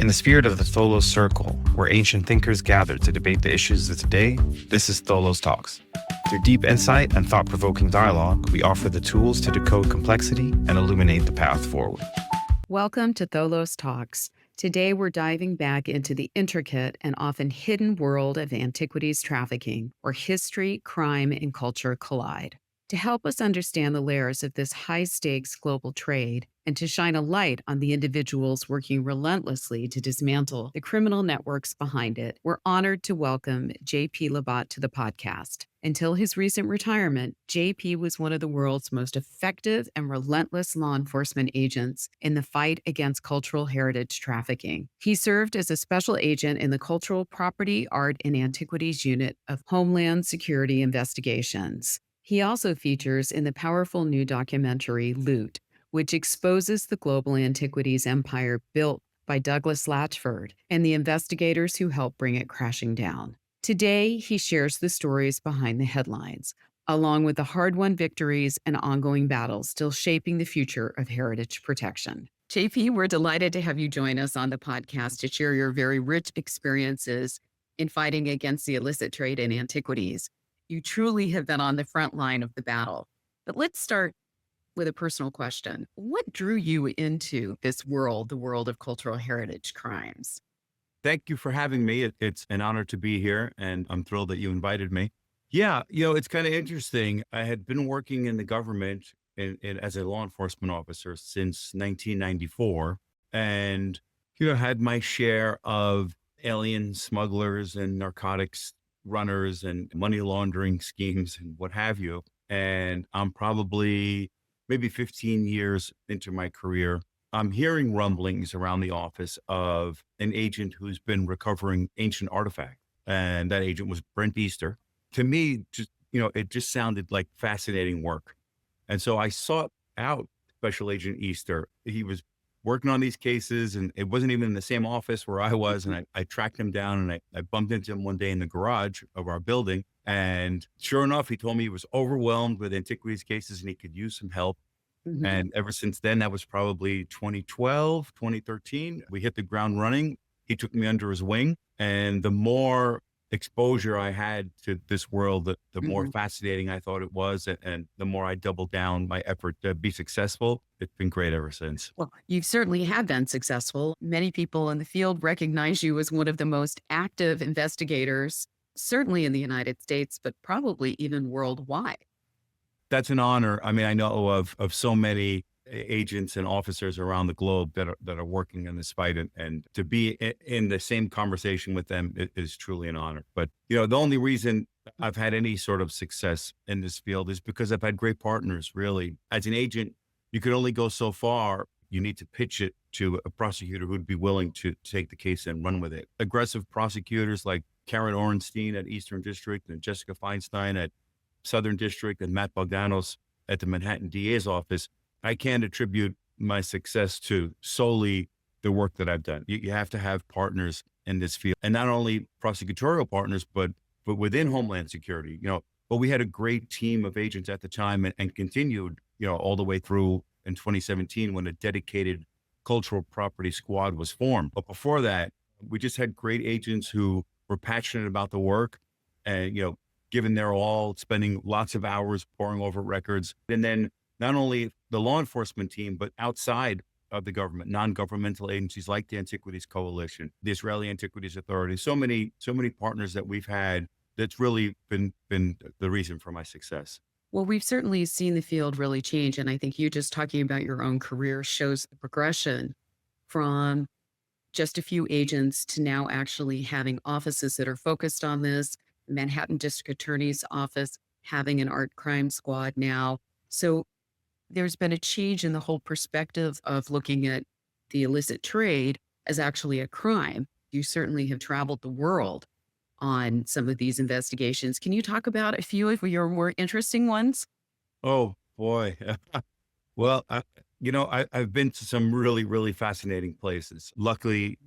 In the spirit of the Tholos Circle, where ancient thinkers gather to debate the issues of today, this is Tholos Talks. Through deep insight and thought-provoking dialogue, we offer the tools to decode complexity and illuminate the path forward. Welcome to Tholos Talks. Today we're diving back into the intricate and often hidden world of antiquities trafficking, where history, crime, and culture collide. To help us understand the layers of this high-stakes global trade and to shine a light on the individuals working relentlessly to dismantle the criminal networks behind it, we're honored to welcome JP Labbat to the podcast. Until his recent retirement, JP was one of the world's most effective and relentless law enforcement agents in the fight against cultural heritage trafficking. He served as a special agent in the Cultural Property, Art, and Antiquities Unit of Homeland Security Investigations. He also features in the powerful new documentary Loot, which exposes the global antiquities empire built by Douglas Latchford and the investigators who helped bring it crashing down. Today, he shares the stories behind the headlines, along with the hard-won victories and ongoing battles still shaping the future of heritage protection. JP, we're delighted to have you join us on the podcast to share your very rich experiences in fighting against the illicit trade in antiquities. You truly have been on the front line of the battle. But let's start with a personal question. What drew you into this world, the world of cultural heritage crimes? Thank you for having me. It's an honor to be here, and I'm thrilled that you invited me. Yeah, it's kind of interesting. I had been working in the government as a law enforcement officer since 1994, and had my share of alien smugglers and narcotics runners and money laundering schemes and what have you. And I'm probably maybe 15 years into my career. I'm hearing rumblings around the office of an agent who's been recovering ancient artifacts. And that agent was Brent Easter. To me, it just sounded like fascinating work. And so I sought out Special Agent Easter. He was working on these cases, and it wasn't even in the same office where I was. And I tracked him down, and I bumped into him one day in the garage of our building. And sure enough, he told me he was overwhelmed with antiquities cases and he could use some help. Mm-hmm. And ever since then, that was probably 2012, 2013, we hit the ground running. He took me under his wing. And the more exposure I had to this world, the more fascinating I thought it was. And the more I doubled down my effort to be successful. It's been great ever since. Well, you certainly have been successful. Many people in the field recognize you as one of the most active investigators, certainly in the United States, but probably even worldwide. That's an honor. I mean, I know of so many agents and officers around the globe that are working in this fight, and to be in the same conversation with them is truly an honor. But the only reason I've had any sort of success in this field is because I've had great partners. Really, as an agent, you can only go so far. You need to pitch it to a prosecutor who'd be willing to take the case and run with it. Aggressive prosecutors like Karen Orenstein at Eastern District and Jessica Feinstein at Southern District and Matt Bogdanos at the Manhattan DA's office, I can't attribute my success to solely the work that I've done. You have to have partners in this field, and not only prosecutorial partners, but within Homeland Security, but we had a great team of agents at the time and continued, all the way through in 2017 when a dedicated cultural property squad was formed. But before that, we just had great agents who were passionate about the work and, given their all, spending lots of hours poring over records. And then not only the law enforcement team, but outside of the government, non-governmental agencies like the Antiquities Coalition, the Israeli Antiquities Authority, so many partners that we've had. That's really been the reason for my success. Well, we've certainly seen the field really change. And I think you just talking about your own career shows the progression from just a few agents to now actually having offices that are focused on this. Manhattan District Attorney's Office having an art crime squad now. So there's been a change in the whole perspective of looking at the illicit trade as actually a crime. You certainly have traveled the world on some of these investigations. Can you talk about a few of your more interesting ones? Oh, boy. Well, I've been to some really, really fascinating places. Luckily,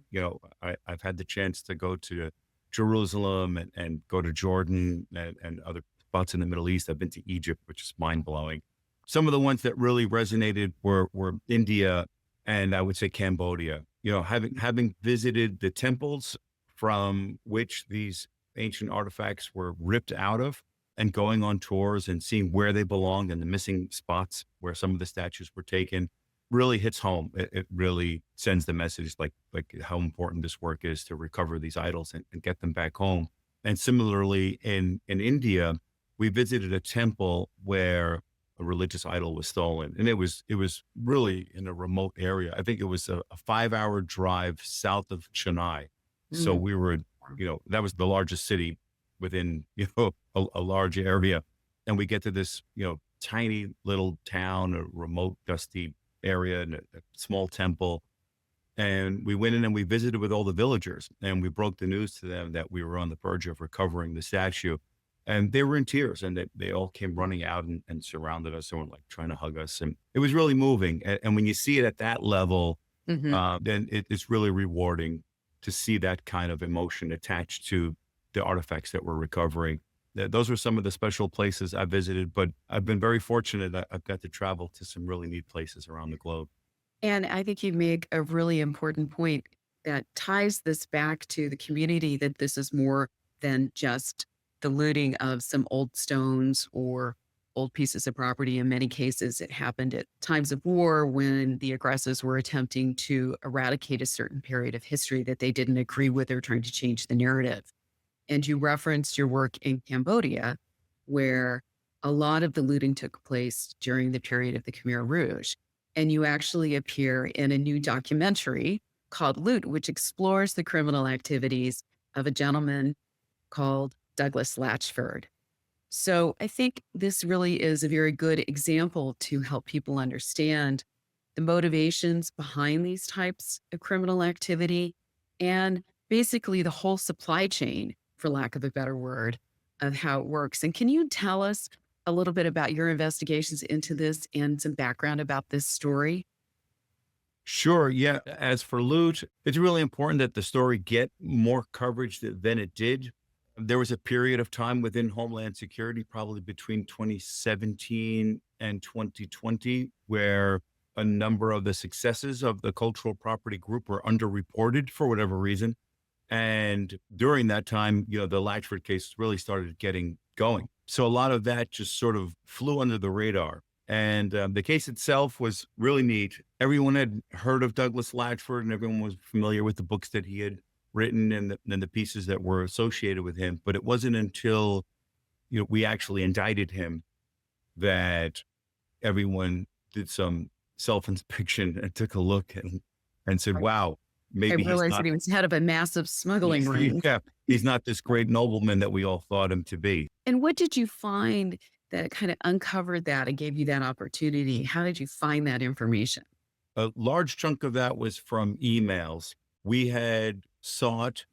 I've had the chance to go to Jerusalem and go to Jordan and other spots in the Middle East. I've been to Egypt, which is mind blowing. Some of the ones that really resonated were India and I would say Cambodia. Having visited the temples from which these ancient artifacts were ripped out of, and going on tours and seeing where they belonged and the missing spots where some of the statues were taken really hits home. It really sends the message like how important this work is to recover these idols and get them back home. And similarly in India, we visited a temple where a religious idol was stolen. And it was really in a remote area. I think it was a 5-hour drive south of Chennai. So we were, that was the largest city within, a large area. And we get to this, tiny little town, a remote, dusty area, and a small temple. And we went in and we visited with all the villagers, and we broke the news to them that we were on the verge of recovering the statue. And they were in tears, and they all came running out and surrounded us and were like trying to hug us. And it was really moving. And when you see it at that level, then it's really rewarding to see that kind of emotion attached to the artifacts that we're recovering. Those were some of the special places I visited, but I've been very fortunate. I've got to travel to some really neat places around the globe. And I think you make a really important point that ties this back to the community, that this is more than just the looting of some old stones or old pieces of property. In many cases, it happened at times of war when the aggressors were attempting to eradicate a certain period of history that they didn't agree with or trying to change the narrative. And you referenced your work in Cambodia, where a lot of the looting took place during the period of the Khmer Rouge. And you actually appear in a new documentary called Loot, which explores the criminal activities of a gentleman called Douglas Latchford. So I think this really is a very good example to help people understand the motivations behind these types of criminal activity and basically the whole supply chain, for lack of a better word, of how it works. And can you tell us a little bit about your investigations into this and some background about this story? Sure. Yeah. As for loot, it's really important that the story get more coverage than it did. There was a period of time within Homeland Security, probably between 2017 and 2020, where a number of the successes of the cultural property group were underreported for whatever reason. And during that time, the Latchford case really started getting going. So a lot of that just sort of flew under the radar. And the case itself was really neat. Everyone had heard of Douglas Latchford, and everyone was familiar with the books that he had written and the pieces that were associated with him. But it wasn't until we actually indicted him that everyone did some self-inspection and took a look and said, wow, maybe I realized that he was head of a massive smuggling ring. Yeah, he's not this great nobleman that we all thought him to be. And what did you find that kind of uncovered that and gave you that opportunity? How did you find that information? A large chunk of that was from emails. We had sought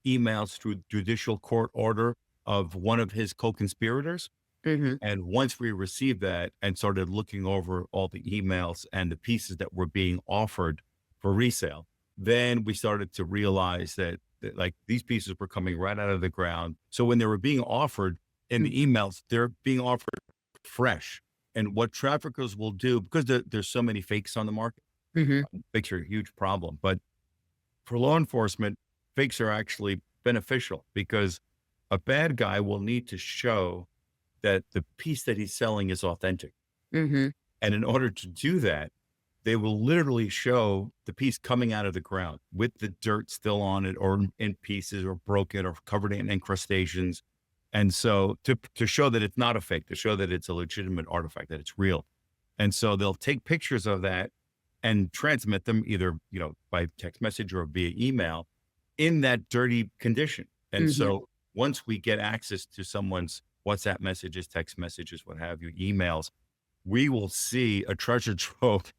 emails through judicial court order of one of his co-conspirators. And once we received that and started looking over all the emails and the pieces that were being offered for resale, then we started to realize that like these pieces were coming right out of the ground. So when they were being offered in the emails, they're being offered fresh. And what traffickers will do, because there's so many fakes on the market, fakes are a huge problem. But for law enforcement, fakes are actually beneficial because a bad guy will need to show that the piece that he's selling is authentic. And in order to do that, they will literally show the piece coming out of the ground with the dirt still on it or in pieces or broken or covered in incrustations. And so to show that it's not a fake, to show that it's a legitimate artifact, that it's real. And so they'll take pictures of that and transmit them either, by text message or via email in that dirty condition. And so once we get access to someone's WhatsApp messages, text messages, what have you, emails, we will see a treasure trove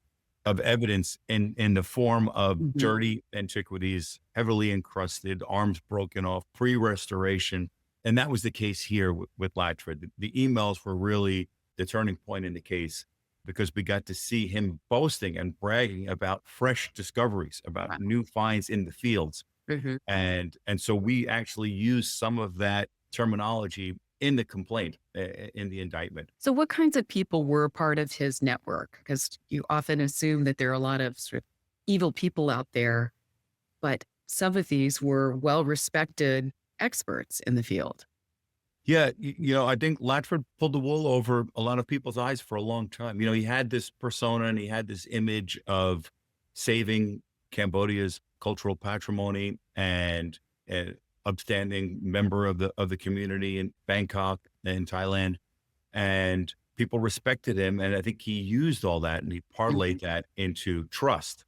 of evidence in the form of dirty antiquities, heavily encrusted, arms broken off, pre-restoration. And that was the case here with Latchford. The emails were really the turning point in the case because we got to see him boasting and bragging about fresh discoveries, about new finds in the fields. And so we actually used some of that terminology in the complaint, in the indictment. So what kinds of people were part of his network? Because you often assume that there are a lot of sort of evil people out there, but some of these were well-respected experts in the field. Yeah, I think Latford pulled the wool over a lot of people's eyes for a long time. He had this persona and he had this image of saving Cambodia's cultural patrimony and an upstanding member of the community in Bangkok and Thailand. And people respected him. And I think he used all that and he parlayed that into trust.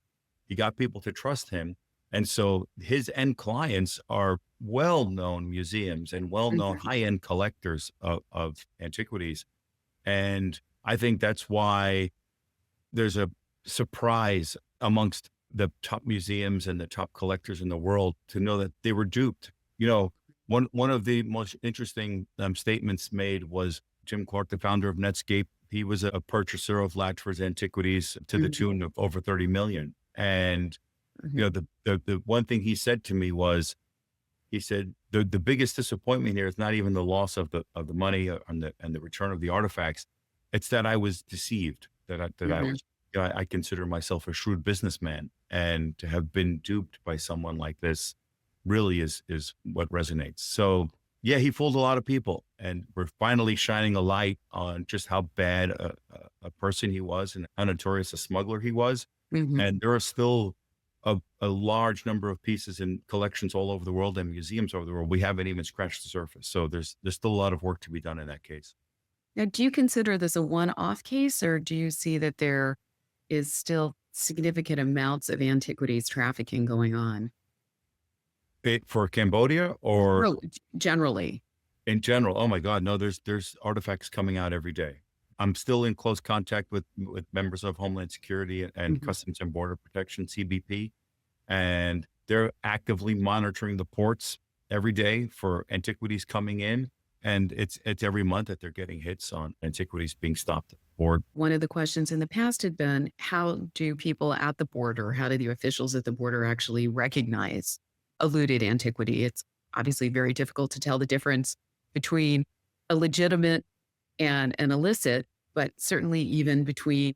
He got people to trust him. And so his end clients are well-known museums and well-known high-end collectors of antiquities. And I think that's why there's a surprise amongst the top museums and the top collectors in the world to know that they were duped. One of the most interesting statements made was Jim Clark, the founder of Netscape. He was a purchaser of Latford's antiquities to the tune of over 30 million. And the one thing he said to me was, he said, the biggest disappointment here is not even the loss of the money and the return of the artifacts. It's that I was deceived, I consider myself a shrewd businessman, and to have been duped by someone like this really is what resonates. So yeah, he fooled a lot of people, and we're finally shining a light on just how bad a person he was and how notorious a smuggler he was. And there are still a large number of pieces in collections all over the world and museums over the world. We haven't even scratched the surface. So there's still a lot of work to be done in that case. Now, do you consider this a one-off case, or do you see that there is still significant amounts of antiquities trafficking going on? For Cambodia or Generally? In general? Oh my God, no, there's artifacts coming out every day. I'm still in close contact with members of Homeland Security and Customs and Border Protection, CBP, and they're actively monitoring the ports every day for antiquities coming in. And it's every month that they're getting hits on antiquities being stopped at the border. One of the questions in the past had been, how do people at the border, how do the officials at the border actually recognize a looted antiquity? It's obviously very difficult to tell the difference between a legitimate and an illicit, but certainly even between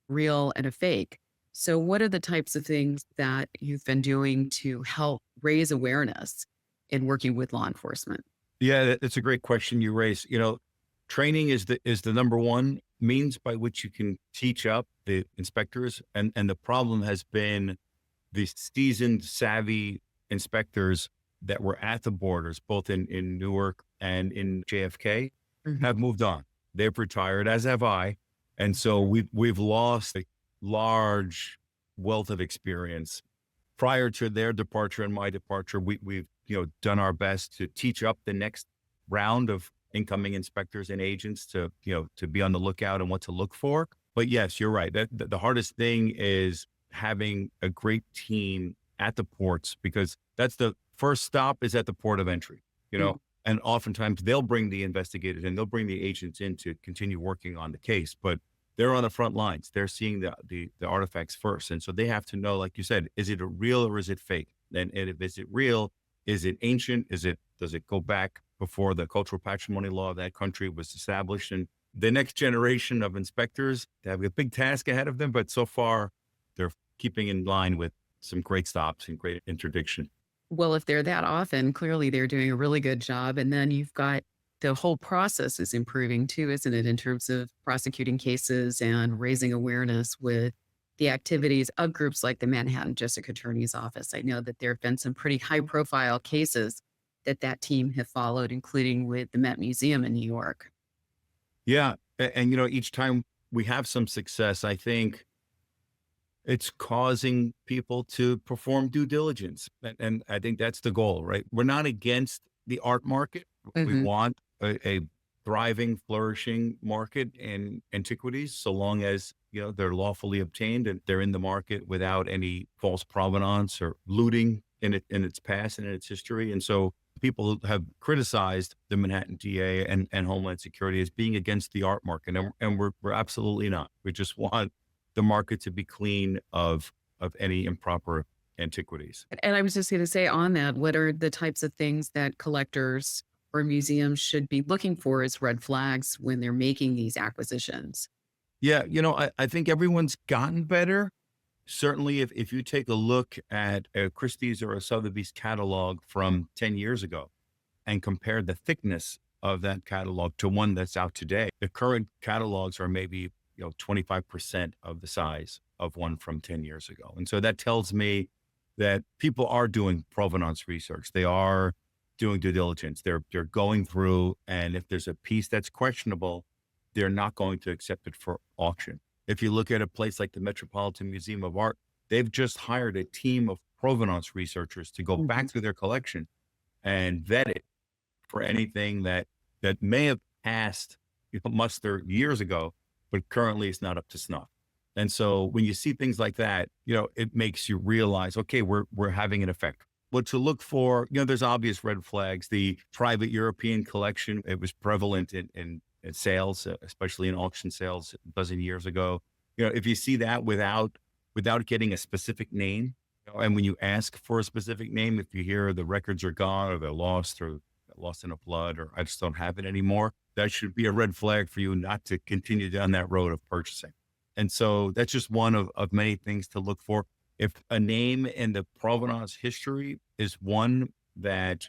real and a fake. So what are the types of things that you've been doing to help raise awareness in working with law enforcement? Yeah, that's a great question you raise. Training is the number one means by which you can teach up the inspectors. And the problem has been the seasoned, savvy inspectors that were at the borders, both in Newark and in JFK, have moved on. They've retired, as have I. And so we've lost a large wealth of experience. Prior to their departure and my departure, we've done our best to teach up the next round of incoming inspectors and agents to be on the lookout and what to look for. But yes, you're right. The hardest thing is having a great team at the ports, because that's the first stop is at the port of entry, and oftentimes they'll bring the investigators and they'll bring the agents in to continue working on the case, but they're on the front lines. They're seeing the artifacts first. And so they have to know, like you said, is it a real or is it fake? And if is it real, is it ancient? Does it go back before the cultural patrimony law of that country was established? And the next generation of inspectors, they have a big task ahead of them, but so far they're keeping in line with some great stops and great interdiction. Well, if they're that often, clearly they're doing a really good job. And then you've got the whole process is improving too, isn't it? In terms of prosecuting cases and raising awareness with the activities of groups like the Manhattan District Attorney's Office. I know that there have been some pretty high profile cases that team have followed, including with the Met Museum in New York. Yeah. And each time we have some success, I think it's causing people to perform due diligence. And I think that's the goal, right? We're not against the art market. We want a thriving, flourishing market in antiquities, so long as, they're lawfully obtained and they're in the market without any false provenance or looting in its past and in its history. And so people have criticized the Manhattan DA and Homeland Security as being against the art market. And we're absolutely not. We just want the market to be clean of any improper antiquities. And I was just going to say on that, what are the types of things that collectors or museums should be looking for as red flags when they're making these acquisitions? Yeah. I think everyone's gotten better Certainly, if you take a look at a Christie's or a Sotheby's catalog from 10 years ago and compare the thickness of that catalog to one that's out today, the current catalogs are maybe 25% of the size of one from 10 years ago. And so that tells me that people are doing provenance research. They are doing due diligence. They're going through, and if there's a piece that's questionable, they're not going to accept it for auction. If you look at a place like the Metropolitan Museum of Art, they've just hired a team of provenance researchers to go back through their collection and vet it for anything that may have passed muster years ago, but currently it's not up to snuff. And so when you see things like that, it makes you realize, okay, we're having an effect. What to look for, there's obvious red flags. The private European collection, it was prevalent in sales, especially in auction sales a dozen years ago. If you see that without getting a specific name, and when you ask for a specific name, if you hear the records are gone or they're lost or lost in a flood or I just don't have it anymore, that should be a red flag for you not to continue down that road of purchasing. And so that's just one of many things to look for. If a name in the provenance history is one that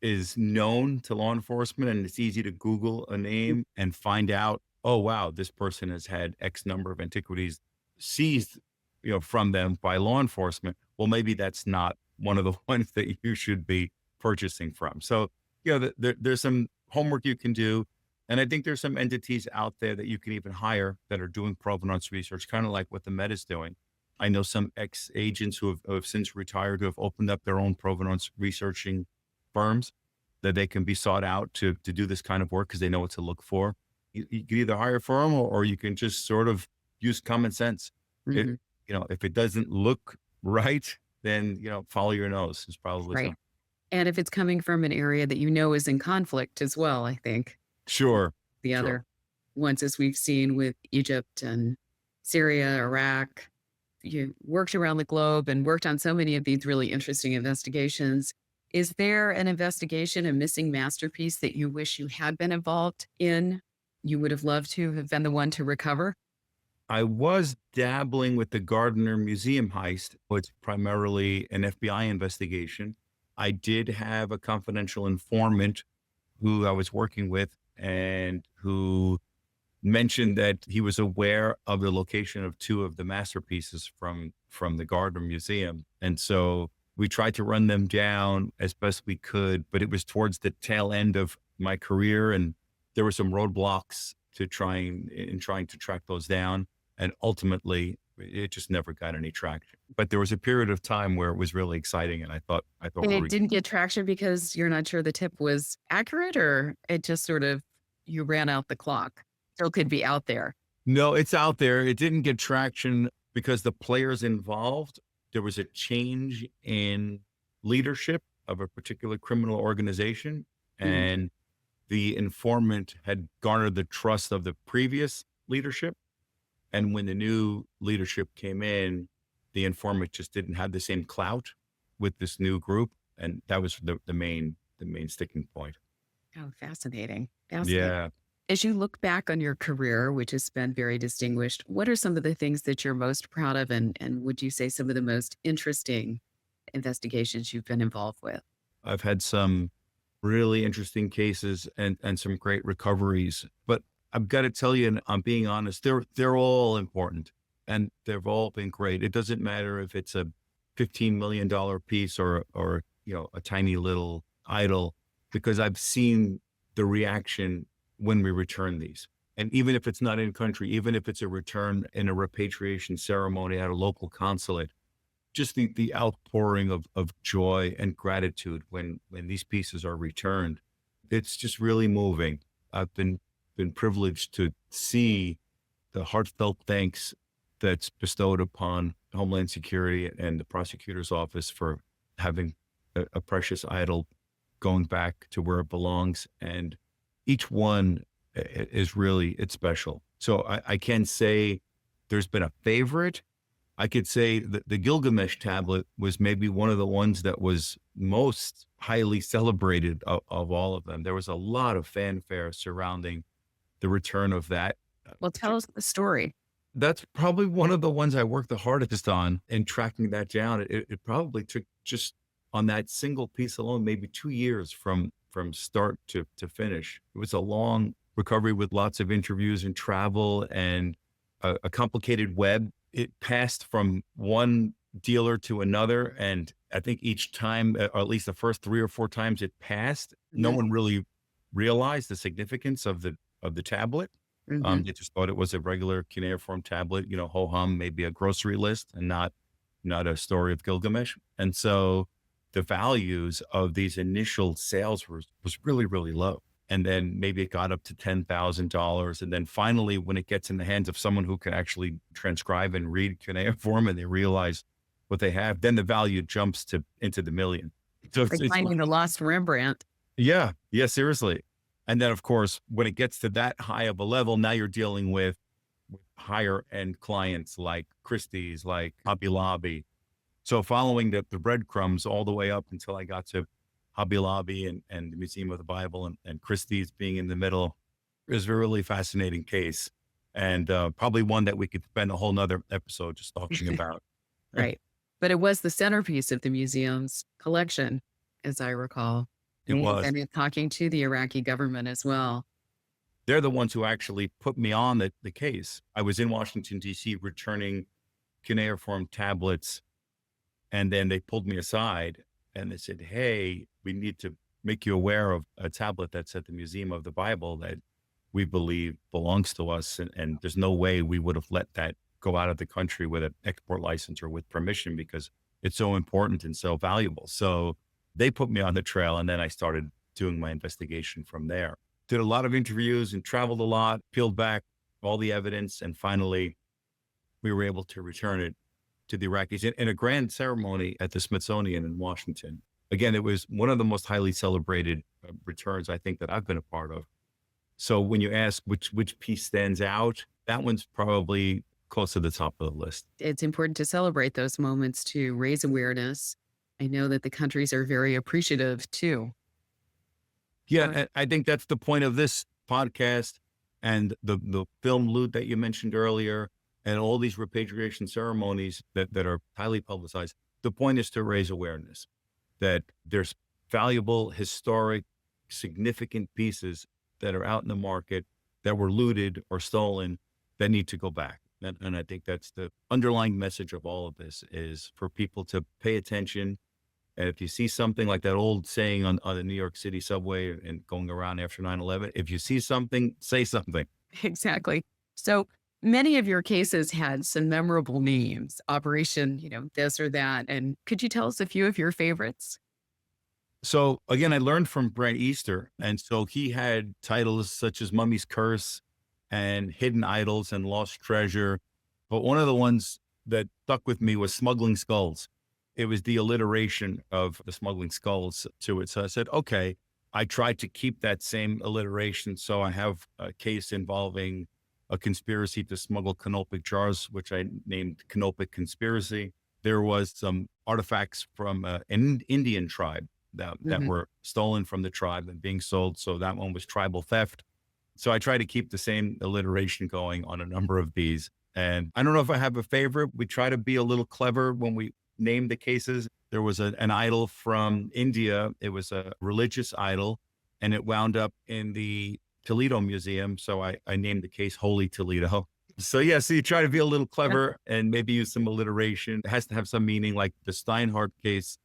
is known to law enforcement and it's easy to Google a name and find out, oh, wow, this person has had X number of antiquities seized, from them by law enforcement. Well, maybe that's not one of the ones that you should be purchasing from. So, there's some homework you can do. And I think there's some entities out there that you can even hire that are doing provenance research, kind of like what the Met is doing. I know some ex-agents who have since retired who have opened up their own provenance researching firms that they can be sought out to do this kind of work because they know what to look for. You can either hire a firm or you can just sort of use common sense. If it doesn't look right, then, follow your nose is probably Right. something. And if it's coming from an area that is in conflict as well, I think. Sure. The Sure. other ones, as we've seen with Egypt and Syria, Iraq, you worked around the globe and worked on so many of these really interesting investigations. Is there an investigation, a missing masterpiece that you wish you had been involved in? You would have loved to have been the one to recover? I was dabbling with the Gardner Museum heist. It's primarily an FBI investigation. I did have a confidential informant who I was working with and who mentioned that he was aware of the location of two of the masterpieces from the Gardner Museum. And so we tried to run them down as best we could, but it was towards the tail end of my career. And there were some roadblocks to trying to track those down. And ultimately it just never got any traction. But there was a period of time where it was really exciting. And I thought And it didn't get traction because you're not sure the tip was accurate, or it just sort of, you ran out the clock. Still could be out there. No, it's out there. It didn't get traction because the players involved, there was a change in leadership of a particular criminal organization. And the informant had garnered the trust of the previous leadership. And when the new leadership came in, the informant just didn't have the same clout with this new group. And that was the main sticking point. Oh, fascinating. Yeah. As you look back on your career, which has been very distinguished, what are some of the things that you're most proud of? And would you say some of the most interesting investigations you've been involved with? I've had some really interesting cases and some great recoveries, but I've got to tell you, and I'm being honest, they're all important and they've all been great. It doesn't matter if it's a $15 million piece or a tiny little idol, because I've seen the reaction when we return these. And even if it's not in country, even if it's a return in a repatriation ceremony at a local consulate, just the outpouring of joy and gratitude when these pieces are returned, it's just really moving. I've been privileged to see the heartfelt thanks that's bestowed upon Homeland Security and the prosecutor's office for having a precious idol going back to where it belongs. And each one is really, it's special. So I can say there's been a favorite. I could say that the Gilgamesh tablet was maybe one of the ones that was most highly celebrated of all of them. There was a lot of fanfare surrounding the return of that. Well, tell us the story. That's probably one of the ones I worked the hardest on in tracking that down. It probably took just on that single piece alone, maybe 2 years from start to finish. It was a long recovery with lots of interviews and travel and a complicated web. It passed from one dealer to another. And I think each time, or at least the first 3 or 4 times it passed, no Mhm. one really realized the significance of the tablet. Mhm. They just thought it was a regular cuneiform tablet, ho hum, maybe a grocery list, and not a story of Gilgamesh. And so the values of these initial sales was really, really low. And then maybe it got up to $10,000. And then finally, when it gets in the hands of someone who can actually transcribe and read cuneiform and they realize what they have, then the value jumps to into the million. So Like it's finding the lost Rembrandt. yeah, yeah, seriously. And then, of course, when it gets to that high of a level, now you're dealing with higher end clients like Christie's, like Hobby Lobby. So following the breadcrumbs all the way up until I got to Hobby Lobby and the Museum of the Bible and Christie's being in the middle is a really fascinating case. And probably one that we could spend a whole nother episode just talking about. Right. But it was the centerpiece of the museum's collection, as I recall. It was. And it's talking to the Iraqi government as well. They're the ones who actually put me on the case. I was in Washington, D.C., returning cuneiform tablets. And then they pulled me aside and they said, hey, we need to make you aware of a tablet that's at the Museum of the Bible that we believe belongs to us. And there's no way we would have let that go out of the country with an export license or with permission because it's so important and so valuable. So they put me on the trail. And then I started doing my investigation from there. Did a lot of interviews and traveled a lot, peeled back all the evidence. And finally, we were able to return it to the Iraqis in a grand ceremony at the Smithsonian in Washington. Again, it was one of the most highly celebrated returns I think that I've been a part of. So when you ask which piece stands out, that one's probably close to the top of the list. It's important to celebrate those moments to raise awareness. I know that the countries are very appreciative too. Yeah, I think that's the point of this podcast and the film Loot that you mentioned earlier and all these repatriation ceremonies that are highly publicized. The point is to raise awareness that there's valuable, historic, significant pieces that are out in the market that were looted or stolen that need to go back. And I think that's the underlying message of all of this is for people to pay attention. And if you see something like that old saying on the New York City subway and going around after 9/11, if you see something, say something. Exactly. So many of your cases had some memorable names, Operation, this or that. And could you tell us a few of your favorites? So again, I learned from Brent Easter. And so he had titles such as Mummy's Curse and Hidden Idols and Lost Treasure. But one of the ones that stuck with me was Smuggling Skulls. It was the alliteration of the smuggling skulls to it. So I said, okay, I tried to keep that same alliteration. So I have a case involving a conspiracy to smuggle canopic jars, which I named Canopic Conspiracy. There was some artifacts from an Indian tribe that were stolen from the tribe and being sold. So that one was tribal theft. So I try to keep the same alliteration going on a number of these. And I don't know if I have a favorite. We try to be a little clever when we name the cases. There was an idol from India. It was a religious idol and it wound up in the Toledo Museum. So I named the case Holy Toledo. So yeah, so you try to be a little clever and maybe use some alliteration. It has to have some meaning, like the Steinhardt case.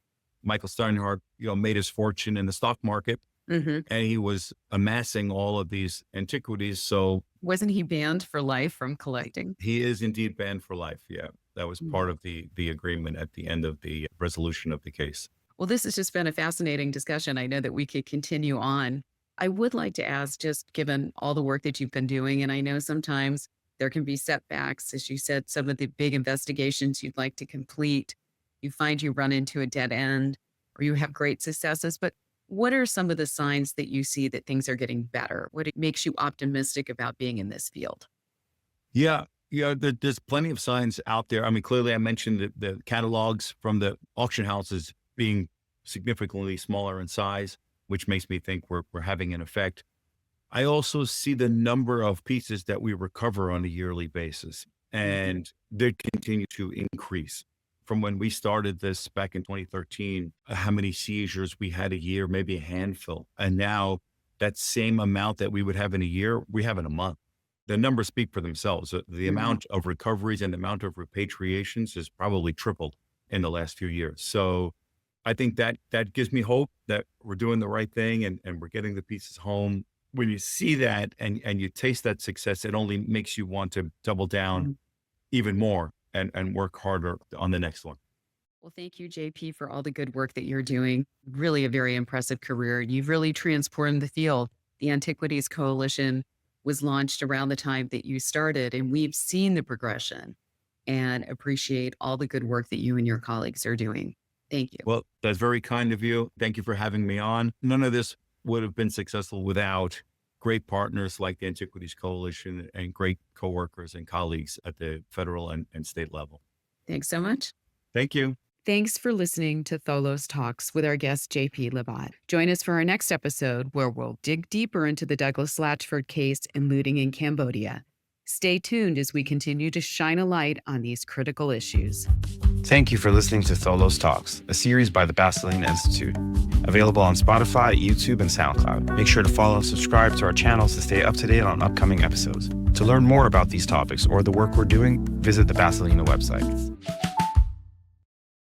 Michael Steinhardt, made his fortune in the stock market and he was amassing all of these antiquities. So wasn't he banned for life from collecting? He is indeed banned for life. Yeah. That was part of the agreement at the end of the resolution of the case. Well, this has just been a fascinating discussion. I know that we could continue on. I would like to ask, just given all the work that you've been doing, and I know sometimes there can be setbacks, as you said, some of the big investigations you'd like to complete, you find you run into a dead end or you have great successes, but what are some of the signs that you see that things are getting better? What makes you optimistic about being in this field? Yeah. There's plenty of signs out there. I mean, clearly I mentioned the catalogs from the auction houses being significantly smaller in size, which makes me think we're having an effect. I also see the number of pieces that we recover on a yearly basis. and they continue to increase. From when we started this back in 2013, how many seizures we had a year, maybe a handful. And now that same amount that we would have in a year, we have in a month. The numbers speak for themselves. The amount of recoveries and the amount of repatriations has probably tripled in the last few years. So I think that gives me hope that we're doing the right thing and we're getting the pieces home. When you see that and you taste that success, it only makes you want to double down even more and work harder on the next one. Well, thank you, JP, for all the good work that you're doing. Really a very impressive career. You've really transformed the field. The Antiquities Coalition was launched around the time that you started, and we've seen the progression and appreciate all the good work that you and your colleagues are doing. Thank you. Well, that's very kind of you. Thank you for having me on. None of this would have been successful without great partners like the Antiquities Coalition and great coworkers and colleagues at the federal and state level. Thanks so much. Thank you. Thanks for listening to Tholos Talks with our guest, JP Labbat. Join us for our next episode where we'll dig deeper into the Douglas Latchford case and looting in Cambodia. Stay tuned as we continue to shine a light on these critical issues. Thank you for listening to Tholos Talks, a series by the Baseline Institute. Available on Spotify, YouTube, and SoundCloud. Make sure to follow and subscribe to our channels to stay up to date on upcoming episodes. To learn more about these topics or the work we're doing, visit the Baselina website.